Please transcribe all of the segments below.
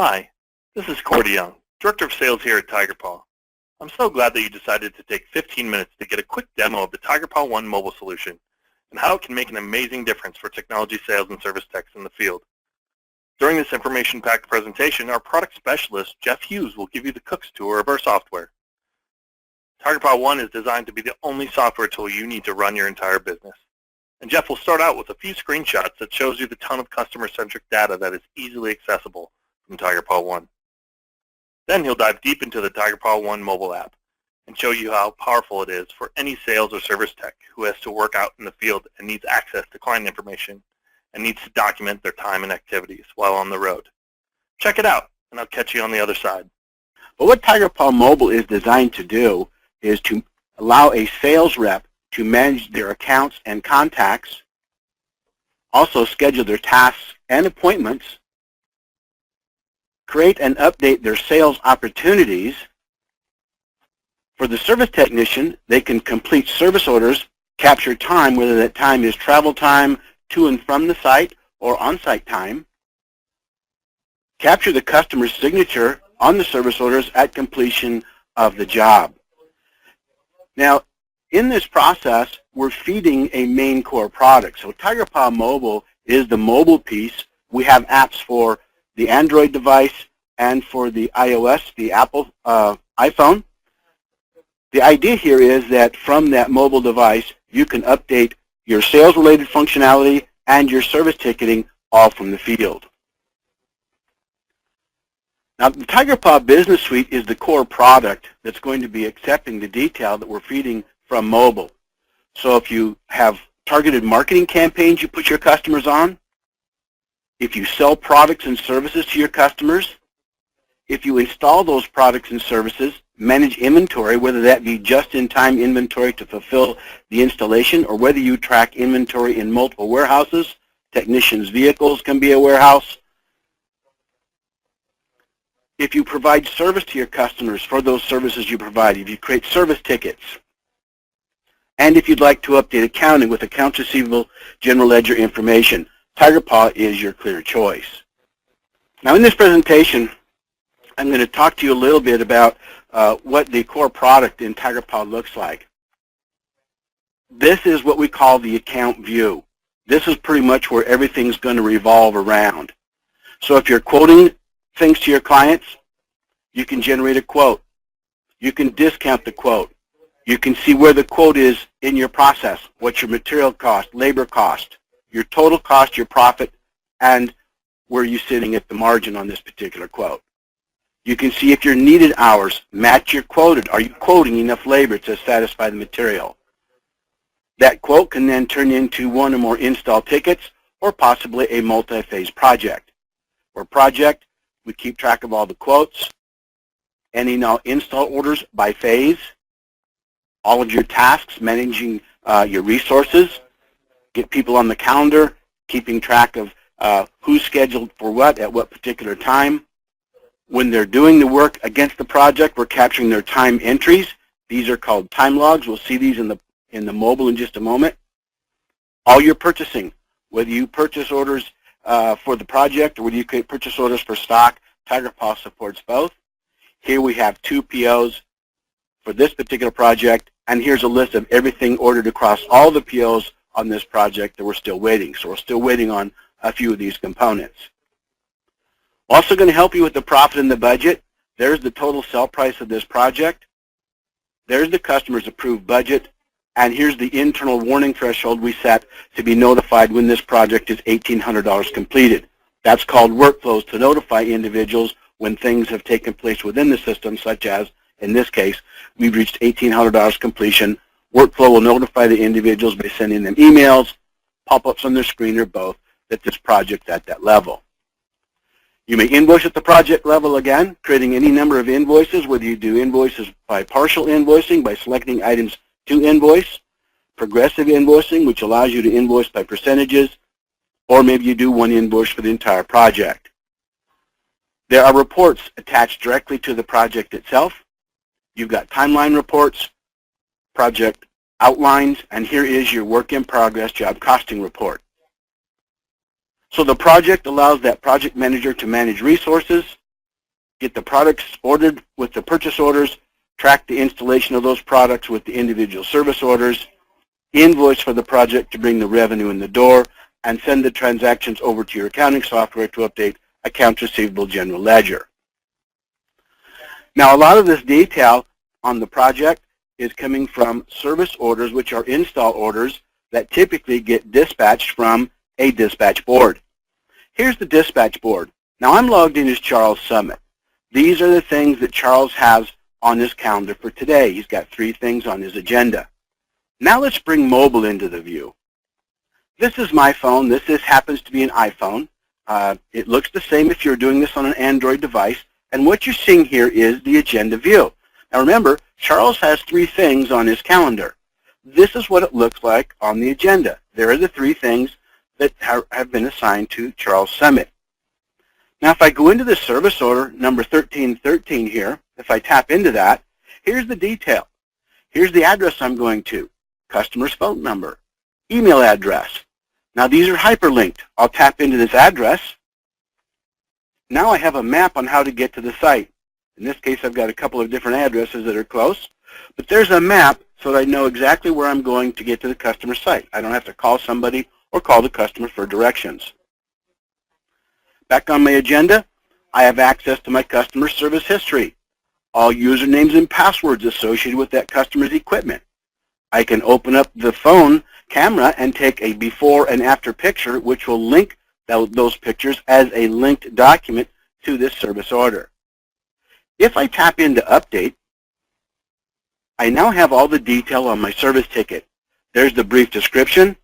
Hi, this is Cordy Young, Director of Sales here at Tigerpaw. I'm so glad that you decided to take 15 minutes to get a quick demo of the Tigerpaw One mobile solution and how it can make an amazing difference for technology sales and service techs in the field. During this information-packed presentation, our product specialist, Jeff Hughes, will give you the cook's tour of our software. Tigerpaw One is designed to be the only software tool you need to run your entire business. And Jeff will start out with a few screenshots that shows you the ton of customer-centric data that is easily accessible from Tigerpaw One. Then he'll dive deep into the Tigerpaw One mobile app and show you how powerful it is for any sales or service tech who has to work out in the field and needs access to client information and needs to document their time and activities while on the road. Check it out, and I'll catch you on the other side. But what Tigerpaw Mobile is designed to do is to allow a sales rep to manage their accounts and contacts, also schedule their tasks and appointments, create and update their sales opportunities. For the service technician, they can complete service orders, capture time, whether that time is travel time to and from the site or on-site time, capture the customer's signature on the service orders at completion of the job. Now, in this process, we're feeding a main core product. So Tigerpaw Mobile is the mobile piece. We have apps for the Android device and for the iOS, the Apple iPhone. The idea here is that from that mobile device, you can update your sales-related functionality and your service ticketing all from the field. Now, the Tigerpaw Business Suite is the core product that's going to be accepting the detail that we're feeding from mobile. So if you have targeted marketing campaigns you put your customers on, if you sell products and services to your customers, if you install those products and services, manage inventory, whether that be just-in-time inventory to fulfill the installation or whether you track inventory in multiple warehouses, technicians' vehicles can be a warehouse. If you provide service to your customers for those services you provide, if you create service tickets, and if you'd like to update accounting with accounts receivable, general ledger information, Tigerpaw is your clear choice. Now in this presentation, I'm going to talk to you a little bit about what the core product in Tigerpaw looks like. This is what we call the account view. This is pretty much where everything's going to revolve around. So if you're quoting things to your clients, you can generate a quote. You can discount the quote. You can see where the quote is in your process, what's your material cost, labor cost, your total cost, your profit, and where you're sitting at the margin on this particular quote. You can see if your needed hours match your quoted. Are you quoting enough labor to satisfy the material? That quote can then turn into one or more install tickets or possibly a multi-phase project. For project, we keep track of all the quotes, any now install orders by phase, all of your tasks, managing your resources, get people on the calendar, keeping track of who's scheduled for what at what particular time. When they're doing the work against the project, we're capturing their time entries. These are called time logs. We'll see these in the mobile in just a moment. All your purchasing, whether you purchase orders for the project or whether you create purchase orders for stock, Tigerpaw supports both. Here we have 2 POs for this particular project, and here's a list of everything ordered across all the POs on this project that we're still waiting. So we're still waiting on a few of these components. Also going to help you with the profit and the budget. There's the total sell price of this project. There's the customer's approved budget. And here's the internal warning threshold we set to be notified when this project is $1,800 completed. That's called workflows to notify individuals when things have taken place within the system, such as, in this case, we've reached $1,800 completion. Workflow will notify the individuals by sending them emails, pop-ups on their screen, or both, that this project's at that level. You may invoice at the project level again, creating any number of invoices, whether you do invoices by partial invoicing, by selecting items to invoice, progressive invoicing, which allows you to invoice by percentages, or maybe you do one invoice for the entire project. There are reports attached directly to the project itself. You've got timeline reports, project outlines, and here is your work in progress job costing report. So the project allows that project manager to manage resources, get the products ordered with the purchase orders, track the installation of those products with the individual service orders, invoice for the project to bring the revenue in the door, and send the transactions over to your accounting software to update accounts receivable general ledger. Now, a lot of this detail on the project is coming from service orders, which are install orders that typically get dispatched from a dispatch board. Here's the dispatch board. Now, I'm logged in as Charles Summit. These are the things that Charles has on his calendar for today. He's got 3 things on his agenda. Now let's bring mobile into the view. This is my phone. This happens to be an iPhone. It looks the same if you're doing this on an Android device. And what you're seeing here is the agenda view. Now remember, Charles has 3 things on his calendar. This is what it looks like on the agenda. There are the 3 things that have been assigned to Charles Summit. Now if I go into the service order number 1313 here, if I tap into that, here's the detail. Here's the address I'm going to, customer's phone number, email address. Now these are hyperlinked. I'll tap into this address. Now I have a map on how to get to the site. In this case, I've got a couple of different addresses that are close, but there's a map so that I know exactly where I'm going to get to the customer site. I don't have to call somebody or call the customer for directions. Back on my agenda, I have access to my customer service history, all usernames and passwords associated with that customer's equipment. I can open up the phone camera and take a before and after picture, which will link those pictures as a linked document to this service order. If I tap into update, I now have all the detail on my service ticket. There's the brief description.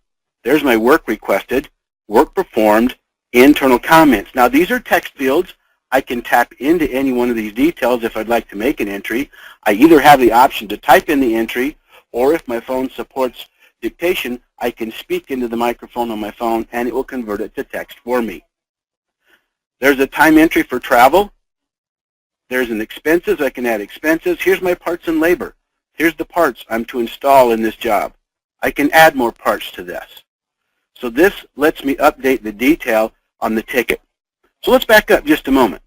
There's my work requested, work performed, internal comments. Now these are text fields. I can tap into any one of these details if I'd like to make an entry. I either have the option to type in the entry, or if my phone supports dictation, I can speak into the microphone on my phone and it will convert it to text for me. There's a time entry for travel. There's an expenses. I can add expenses. Here's my parts and labor. Here's the parts I'm to install in this job. I can add more parts to this. So this lets me update the detail on the ticket. So let's back up just a moment.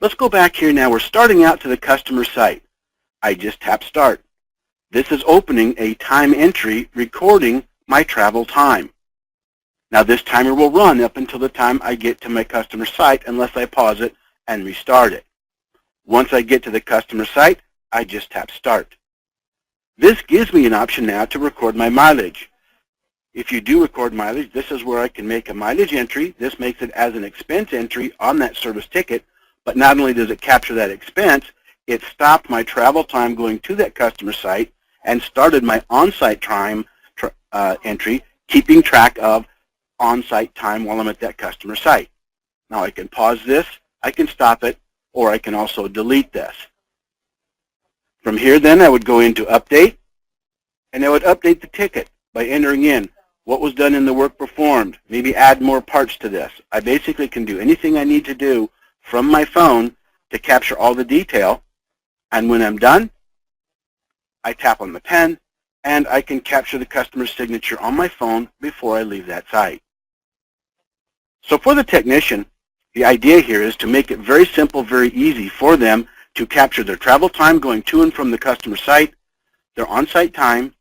Let's go back here now. We're starting out to the customer site. I just tap Start. This is opening a time entry recording my travel time. Now this timer will run up until the time I get to my customer site unless I pause it and restart it. Once I get to the customer site, I just tap Start. This gives me an option now to record my mileage. If you do record mileage, this is where I can make a mileage entry. This makes it as an expense entry on that service ticket, but not only does it capture that expense, it stopped my travel time going to that customer site and started my on-site time entry, keeping track of on-site time while I'm at that customer site. Now I can pause this, I can stop it, or I can also delete this. From here then I would go into Update, and I would update the ticket by entering in what was done in the work performed, maybe add more parts to this. I basically can do anything I need to do from my phone to capture all the detail, and when I'm done, I tap on the pen, and I can capture the customer's signature on my phone before I leave that site. So for the technician, the idea here is to make it very simple, very easy for them to capture their travel time going to and from the customer site, their on-site time,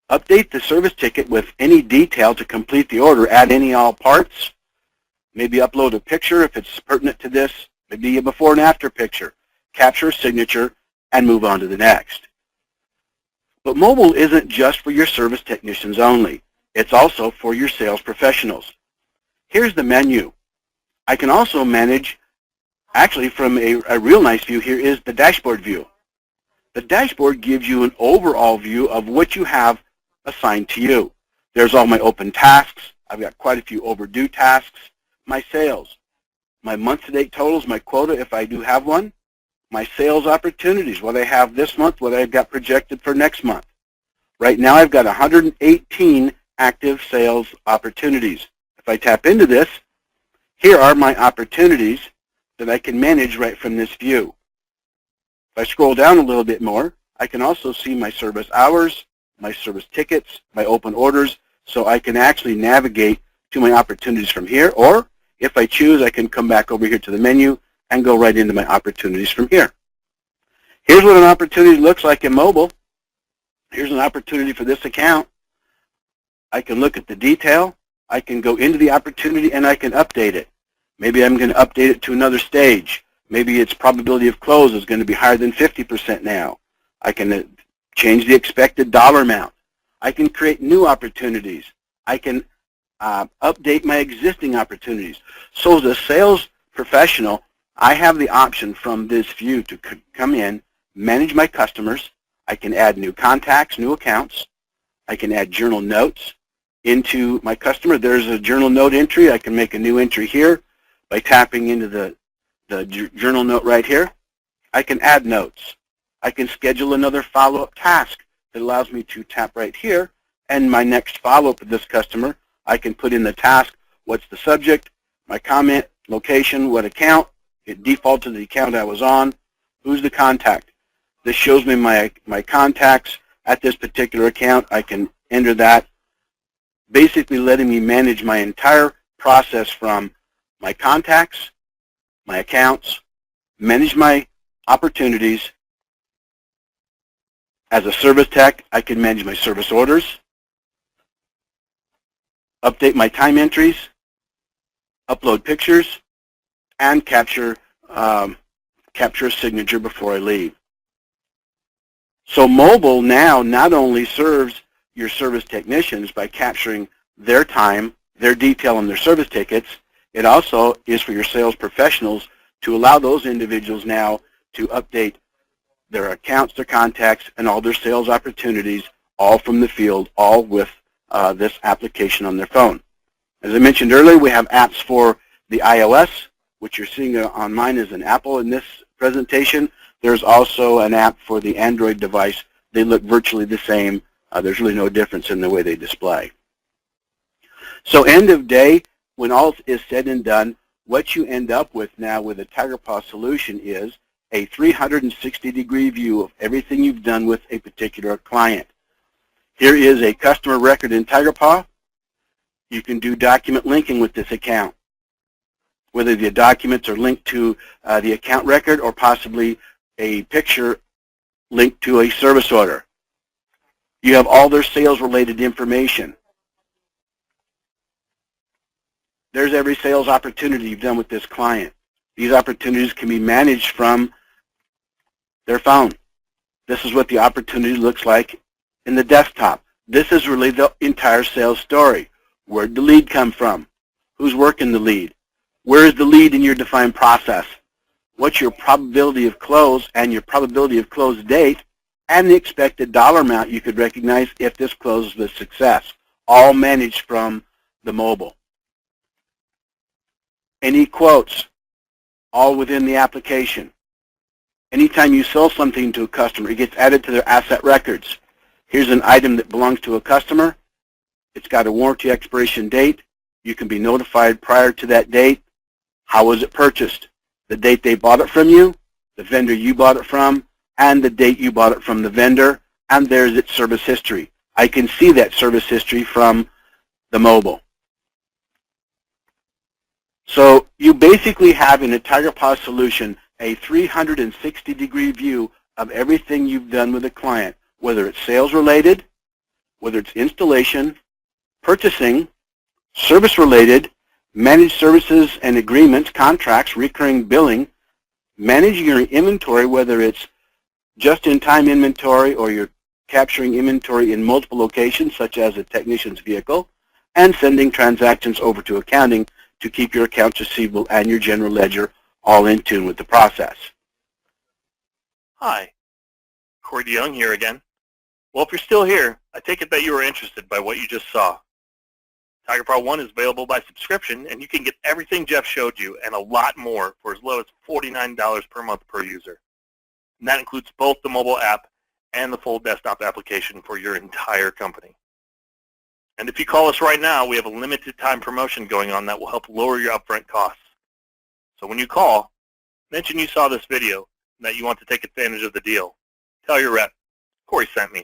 update the service ticket with any detail to complete the order, add any all parts, maybe upload a picture if it's pertinent to this, maybe a before and after picture, capture a signature, and move on to the next. But mobile isn't just for your service technicians only. It's also for your sales professionals. Here's the menu. I can also manage, actually from a real nice view here is the dashboard view. The dashboard gives you an overall view of what you have assigned to you. There's all my open tasks. I've got quite a few overdue tasks. My sales, my month-to-date totals, my quota if I do have one, my sales opportunities, what I have this month, what I've got projected for next month. Right now I've got 118 active sales opportunities. If I tap into this, here are my opportunities that I can manage right from this view. If I scroll down a little bit more, I can also see my service hours, my service tickets, my open orders, so I can actually navigate to my opportunities from here, or if I choose, I can come back over here to the menu and go right into my opportunities from here. Here's what an opportunity looks like in mobile. Here's an opportunity for this account. I can look at the detail. I can go into the opportunity and I can update it. Maybe I'm going to update it to another stage. Maybe its probability of close is going to be higher than 50% now. I can change the expected dollar amount. I can create new opportunities. I can update my existing opportunities. So as a sales professional, I have the option from this view to come in, manage my customers. I can add new contacts, new accounts. I can add journal notes into my customer. There's a journal note entry. I can make a new entry here by tapping into the journal note right here. I can add notes. I can schedule another follow-up task that allows me to tap right here, and my next follow-up with this customer, I can put in the task, what's the subject, my comment, location, what account, it defaults to the account I was on, who's the contact. This shows me my contacts at this particular account. I can enter that, basically letting me manage my entire process from my contacts, my accounts, manage my opportunities. As a service tech, I can manage my service orders, update my time entries, upload pictures, and capture a signature before I leave. So mobile now not only serves your service technicians by capturing their time, their detail, and their service tickets, it also is for your sales professionals to allow those individuals now to update their accounts, their contacts, and all their sales opportunities, all from the field, all with this application on their phone. As I mentioned earlier, we have apps for the iOS, which you're seeing on mine is an Apple in this presentation. There's also an app for the Android device. They look virtually the same. There's really no difference in the way they display. So end of day, when all is said and done, what you end up with now with a Tigerpaw solution is a 360-degree view of everything you've done with a particular client. Here is a customer record in Tigerpaw. You can do document linking with this account, whether the documents are linked to the account record or possibly a picture linked to a service order. You have all their sales-related information. There's every sales opportunity you've done with this client. These opportunities can be managed from their phone. This is what the opportunity looks like in the desktop. This is really the entire sales story. Where'd the lead come from? Who's working the lead? Where is the lead in your defined process? What's your probability of close and your probability of close date, and the expected dollar amount you could recognize if this closes with success, all managed from the mobile. Any quotes, all within the application. Anytime you sell something to a customer, it gets added to their asset records. Here's an item that belongs to a customer. It's got a warranty expiration date. You can be notified prior to that date. How was it purchased? The date they bought it from you, the vendor you bought it from, and the date you bought it from the vendor, and there's its service history. I can see that service history from the mobile. So you basically have in a Tigerpaw solution a 360-degree view of everything you've done with a client, whether it's sales related, whether it's installation, purchasing, service related, managed services and agreements, contracts, recurring billing, managing your inventory, whether it's just-in-time inventory or you're capturing inventory in multiple locations, such as a technician's vehicle, and sending transactions over to accounting to keep your accounts receivable and your general ledger all in tune with the process. Hi, Corey DeYoung here again. Well, if you're still here, I take it that you were interested by what you just saw. Tigerpaw One is available by subscription, and you can get everything Jeff showed you and a lot more for as low as $49 per month per user. And that includes both the mobile app and the full desktop application for your entire company. And if you call us right now, we have a limited time promotion going on that will help lower your upfront costs. So when you call, mention you saw this video and that you want to take advantage of the deal. Tell your rep, Corey sent me.